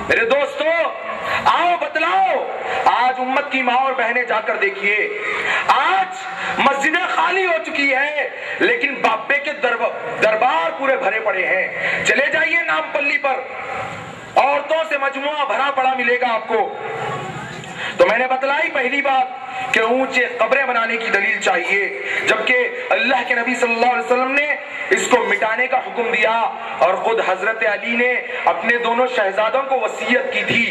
میرے دوستو آؤ بتلاؤ، آج امت کی ماں اور بہنیں جا کر دیکھیے، آج مسجدیں خالی ہو چکی ہے لیکن بابے کے دربار پورے بھرے پڑے ہیں۔ چلے جائیے نام پلی پر، عورتوں سے مجموعہ بھرا پڑا ملے گا آپ کو۔ تو میں نے بتلائی پہلی بات کہ اونچے قبریں بنانے کی دلیل چاہیے، جبکہ اللہ کے نبی صلی اللہ علیہ وسلم نے اس کو مٹانے کا حکم دیا، اور خود حضرت علی نے اپنے دونوں شہزادوں کو وصیت کی تھی۔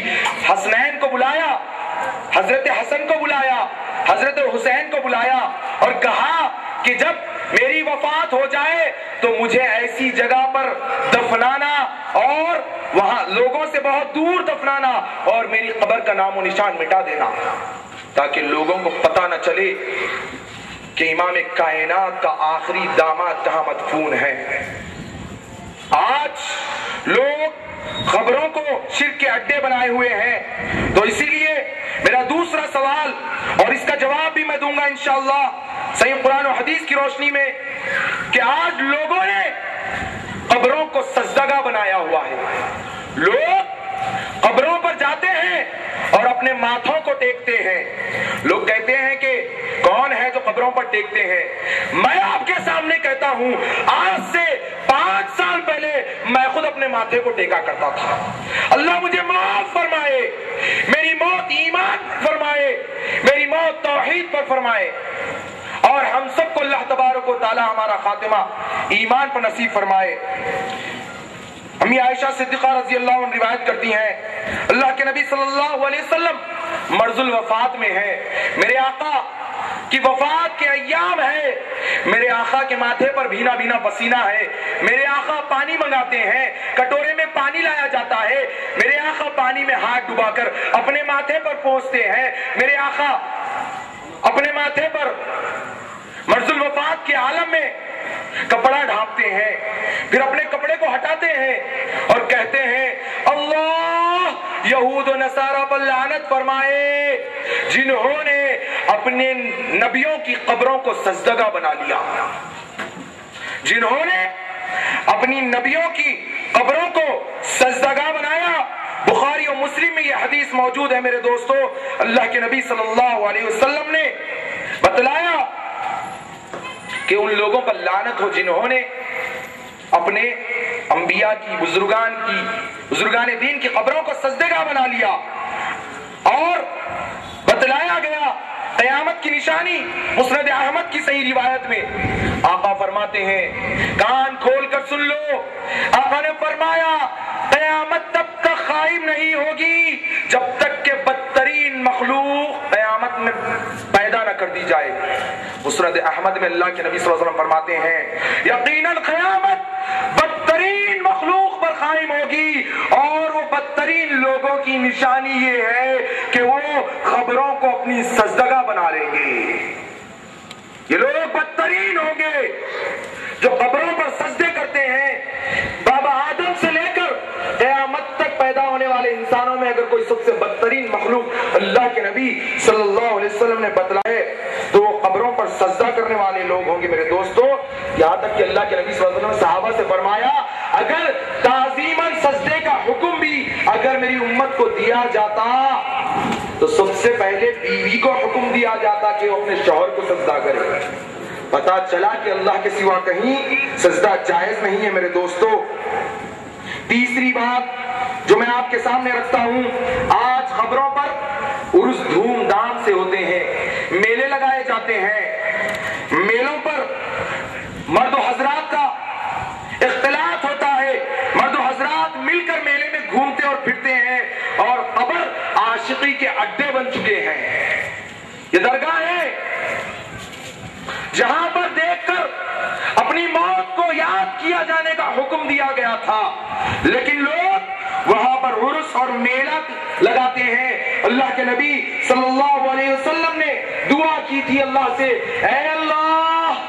حسنین کو بلایا، حضرت حسن کو بلایا، حضرت حسین کو بلایا اور کہا کہ جب میری وفات ہو جائے تو مجھے ایسی جگہ پر دفنانا اور وہاں لوگوں سے بہت دور دفنانا اور میری قبر کا نام و نشان مٹا دینا، تاکہ لوگوں کو پتہ نہ چلے کہ امام کائنات کا آخری داماد کہاں مدفون ہے۔ آج لوگ خبروں کو شرک کے اڈے بنائے ہوئے ہیں، تو اسی لیے میرا دوسرا سوال، اور اس کا جواب بھی میں دوں گا انشاءاللہ صحیح قرآن و حدیث کی روشنی میں، کہ آج لوگوں نے قبروں کو سجدگاہ بنایا ہوا ہے۔ لوگ قبروں پر جاتے ہیں اور اپنے ماتھوں کو ٹیکتے ہیں۔ لوگ کہتے ہیں کہ کون ہے جو قبروں پر ٹیکتے ہیں؟ میں آپ کے سامنے کہتا ہوں، آج سے 5 سال پہلے میں خود اپنے ماتھے کو ٹیکا کرتا تھا۔ اللہ مجھے معاف فرمائے، میری موت ایمان پر فرمائے، میری موت توحید پر فرمائے، اور ہم سب کو اللہ تبارک و تعالی ہمارا خاتمہ ایمان پر نصیب فرمائے۔ امی عائشہ صدیقہ رضی اللہ عنہ روایت کرتی ہیں، اللہ کے نبی صلی اللہ علیہ وسلم مرض الوفات میں ہے، میرے آقا کی وفات کے ایام ہے، میرے آقا کے ماتھے پر بھینا بھینا پسینہ ہے، میرے آقا پانی منگاتے ہیں، کٹورے میں پانی لایا جاتا ہے، میرے آقا پانی میں ہاتھ ڈبا کر اپنے ماتھے پر پوچھتے ہیں، میرے آقا اپنے ماتھے پر مرض الوفات کے عالم میں کپڑا ڈھانپتے ہیں، پھر اپنے کپڑے کو ہٹاتے ہیں اور کہتے ہیں، اللہ یہود و نصارہ پر لعنت فرمائے جنہوں نے اپنے نبیوں کی قبروں کو سجدگاہ بنا لیا، جنہوں نے اپنی نبیوں کی قبروں کو سجدگاہ بنایا۔ بخاری و مسلم میں یہ حدیث موجود ہے میرے دوستو، اللہ کے نبی صلی اللہ علیہ وسلم نے بتلایا کہ ان لوگوں پر لعنت ہو جنہوں نے اپنے انبیاء کی، بزرگان دین کی قبروں کو سجدگاہ بنا لیا۔ اور بتلایا گیا قیامت کی نشانی، مسند احمد کی صحیح روایت میں آقا فرماتے ہیں، کان کھول کر سن لو، آقا نے فرمایا قیامت تب تک قائم نہیں ہوگی جب تک کہ بدترین مخلوق قیامت میں پیدا نہ کر دی جائے۔ مسند احمد میں اللہ کے نبی صلی اللہ علیہ وسلم فرماتے ہیں، یقیناً قیامت بدترین مخلوق پر قائم ہوگی، اور وہ بدترین لوگوں کی نشانی یہ ہے کہ وہ قبروں کو اپنی سجدگاہ بنا لیں گے۔ یہ لوگ بدترین ہوں گے جو قبروں پر سجدے کرتے ہیں۔ بابا آدم سے لے کر قیامت تک پیدا ہونے والے انسانوں میں اگر کوئی سب سے بدترین مخلوق اللہ کے نبی صلی اللہ علیہ وسلم نے بتلائے تو وہ قبروں پر سجدہ کرنے والے لوگ ہوں گے میرے دوستو۔ یہاں تک کہ اللہ کے نبی صلی اللہ علیہ وسلم نے صحابہ سے فرمایا، اگر تعظیماً سجدے کا حکم بھی اگر میری امت کو دیا جاتا تو سب سے پہلے بیوی کو حکم دیا جاتا کہ وہ اپنے شوہر کو سجدہ کرے۔ پتا چلا کہ اللہ کے سوا کہیں سجدہ جائز نہیں ہے میرے دوستو۔ تیسری بات جو میں آپ کے سامنے رکھتا ہوں، آج خبروں پر عرس دھوم دھام سے ہوتے ہیں، میلے لگائے جاتے ہیں، میلوں پر مرد و حضرات کا اختلاط ہوتا ہے، مرد و حضرات مل کر میلے میں گھومتے اور پھرتے ہیں، اور قبر عاشقی کے اڈے بن چکے ہیں۔ یہ درگاہ ہے جہاں پر دیکھ کر اپنی موت کو یاد کیا جانے کا حکم دیا گیا تھا، لیکن لوگ وہاں پر عرس اور میلہ لگاتے ہیں۔ اللہ کے نبی صلی اللہ علیہ وسلم نے دعا کی تھی اللہ سے، اے اللہ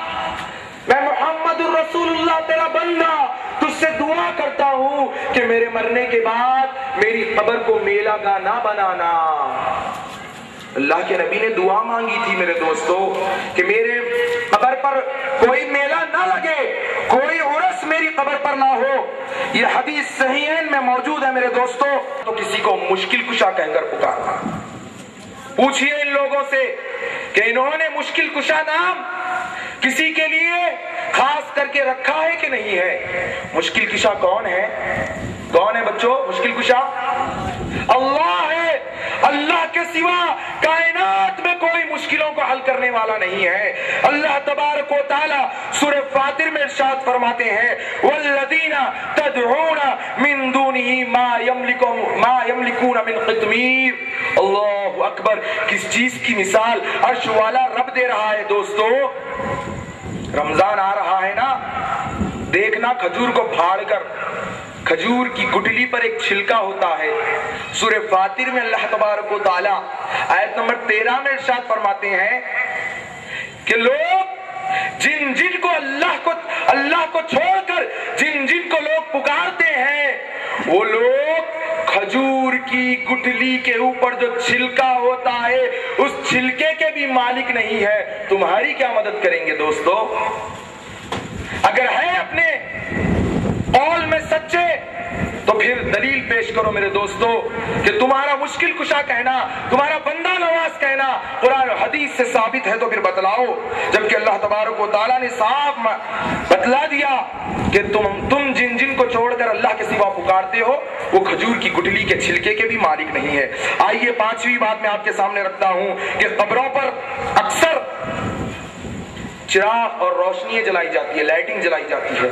میں محمد الرسول اللہ تیرا بندہ تجھ سے دعا کرتا ہوں کہ میرے مرنے کے بعد میری قبر کو میلہ گاہ نہ بنانا۔ اللہ کے نبی نے دعا مانگی تھی میرے دوستو کہ میرے قبر پر کوئی میلہ نہ لگے، کوئی عرس میری قبر پر نہ ہو. یہ حدیث صحیحین میں موجود ہے میرے دوستوں. تو کسی کو مشکل کشا کہہ کر پکارنا. پوچھئے ان لوگوں سے کہ انہوں نے مشکل کشا نام کسی کے لیے خاص کر کے رکھا ہے کہ نہیں ہے؟ مشکل کشا کون ہے؟ کون ہے بچوں مشکل کشا؟ اللہ ہے. اللہ کے سوا کائنات میں کوئی مشکلوں کو حل کرنے والا نہیں ہے. اللہ تبارک و تعالی سورہ فاطر میں ارشاد فرماتے ہیں والذین تدعون من دونہ ما یملکون من قطمیر. اللہ اکبر. کس چیز کی مثال عرش والا رب دے رہا ہے دوستو. رمضان آ رہا ہے نا, دیکھنا کھجور کو پھاڑ کر کھجور کی گٹلی پر ایک چھلکا ہوتا ہے. سورہ فاطر میں اللہ تبارک و تعالی آیت نمبر 13 میں ارشاد فرماتے ہیں کہ لوگ جن کو اللہ کو چھوڑ کر جن کو لوگ پکارتے ہیں وہ لوگ کھجور کی گٹلی کے اوپر جو چھلکا ہوتا ہے اس چھلکے کے بھی مالک نہیں ہے. تمہاری کیا مدد کریں گے دوستو؟ اگر ہے اپنے قول میں سچے تو پھر دلیل پیش کرو میرے دوستو کہ تمہارا مشکل کشا کہنا, تمہارا بندہ نواز کہنا قرآن و حدیث سے ثابت ہے تو پھر بتلاؤ. جبکہ اللہ تبارک و تعالیٰ نے صاف بتلا دیا کہ تم جن کو چھوڑ کر اللہ کے سوا پکارتے ہو وہ کھجور کی گٹلی کے چھلکے کے بھی مالک نہیں ہے. آئیے پانچویں بات میں آپ کے سامنے رکھتا ہوں کہ قبروں پر اکثر چراغ اور روشنیاں جلائی جاتی ہے, لائٹنگ جلائی جاتی ہے.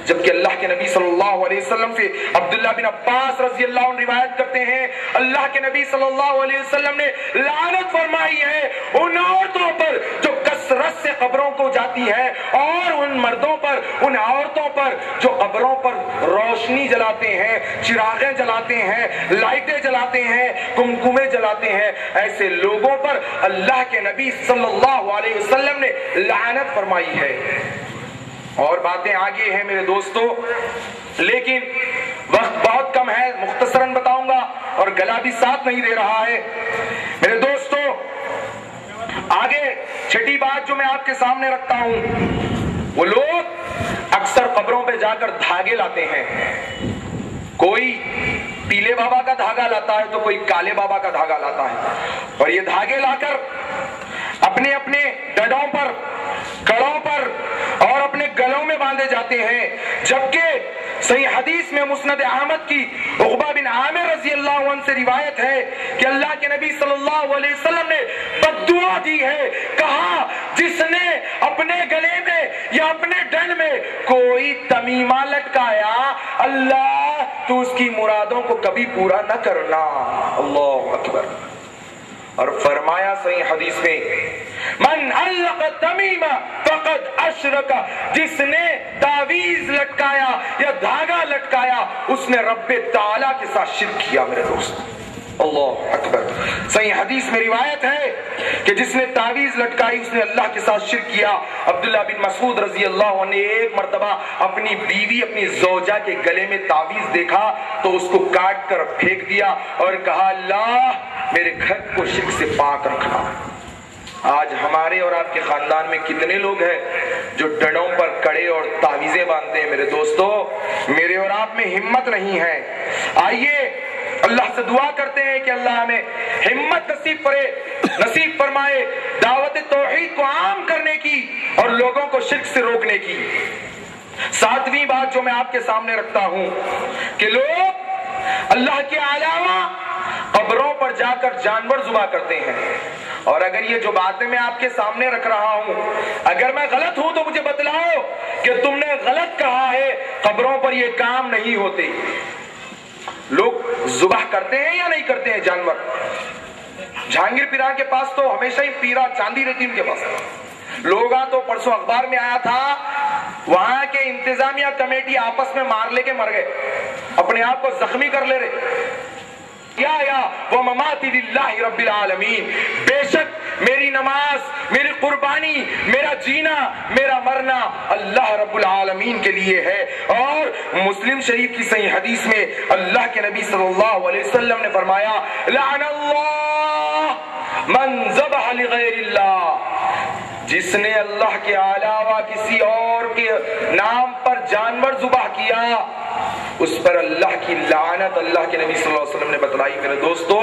جبکہ اللہ کے نبی صلی اللہ علیہ وسلم سے عبداللہ بن عباس رضی اللہ عنہ روایت کرتے ہیں اللہ کے نبی صلی اللہ علیہ وسلم نے لعنت فرمائی ہے ان عورتوں پر جو کثرت سے قبروں کو جاتی ہے اور ان مردوں پر, ان عورتوں پر جو قبروں پر روشنی جلاتے ہیں, چراغیں جلاتے ہیں, لائٹیں جلاتے ہیں, کمکمے جلاتے ہیں. ایسے لوگوں پر اللہ کے نبی صلی اللہ علیہ وسلم نے لعنت فرمائی ہے. اور باتیں آگے ہیں میرے دوستو, لیکن وقت بہت کم ہے, مختصراً بتاؤں گا اور گلا بھی ساتھ نہیں دے رہا ہے. میرے دوستو آگے چھٹی بات جو میں آپ کے سامنے رکھتا ہوں, وہ لوگ اکثر قبروں پہ جا کر دھاگے لاتے ہیں. کوئی پیلے بابا کا دھاگا لاتا ہے تو کوئی کالے بابا کا دھاگا لاتا ہے, اور یہ دھاگے لا کر اپنے اپنے ڈڈوں پر, کڑوں پر اور اپنے گلوں میں باندھے جاتے ہیں. جبکہ صحیح حدیث میں مسند احمد کی عقبہ بن عامر رضی اللہ عنہ سے روایت ہے کہ اللہ کے نبی صلی اللہ علیہ وسلم نے بد دعا دی ہے, کہا جس نے اپنے گلے میں یا اپنے ڈن میں کوئی تمیمہ لٹکایا اللہ تو اس کی مرادوں کو کبھی پورا نہ کرنا. اللہ اکبر. اور فرمایا صحیح حدیث میں من علق تمیمہ فقد اشرک, جس نے تعویذ لٹکایا یا دھاگا لٹکایا اس نے رب تعالیٰ کے ساتھ شرک کیا. میرے دوست اللہ اکبر. صحیح حدیث میں روایت ہے کہ جس نے تعویذ لٹکائی اس نے اللہ کے ساتھ شرک کیا. عبداللہ بن مسعود رضی اللہ عنہ نے ایک مرتبہ اپنی بیوی, اپنی زوجہ کے گلے میں تعویذ دیکھا تو اس کو کاٹ کر پھینک دیا اور کہا اللہ میرے گھر کو شرک سے پاک رکھنا. آج ہمارے اور آپ کے خاندان میں کتنے لوگ ہیں جو ڈنوں پر کڑے اور تعویذیں باندھتے ہیں. میرے دوستو میرے اور آپ میں ہمت نہیں ہے. آئیے اللہ سے دعا کرتے ہیں کہ اللہ ہمیں ہمت نصیب فرمائے دعوت توحید کو عام کرنے کی اور لوگوں کو شرک سے روکنے کی. ساتویں بات جو میں آپ کے سامنے رکھتا ہوں کہ لوگ اللہ کے علاوہ قبروں پر جا کر جانور ذبح کرتے ہیں. اور اگر یہ جو باتیں میں آپ کے سامنے رکھ رہا ہوں اگر میں غلط ہوں تو مجھے بتلاؤ کہ تم نے غلط کہا ہے. قبروں پر یہ کام نہیں ہوتے. لوگ ذبح کرتے ہیں یا نہیں کرتے ہیں جانور؟ جہانگیر پیرا کے پاس تو ہمیشہ ہی پیرا چاندی رہتی ان کے پاس. لوگ تو پرسوں اخبار میں آیا تھا وہاں کے انتظامیہ کمیٹی آپس میں مار لے کے مر گئے, اپنے آپ کو زخمی کر لے رہے. یا وہ مماتی للہ رب العالمین, بے شک میری نماز, میری قربانی, میرا جینا, میرا مرنا اللہ رب العالمین کے لیے ہے. اور مسلم شریف کی صحیح حدیث میں اللہ کے نبی صلی اللہ علیہ وسلم نے فرمایا لعن اللہ من ذبح لغیر اللہ, جس نے اللہ کے علاوہ کسی اور کے نام پر جانور ذبح کیا اس پر اللہ کی لعنت اللہ کے نبی صلی اللہ علیہ وسلم نے بتلائی۔ میرے دوستو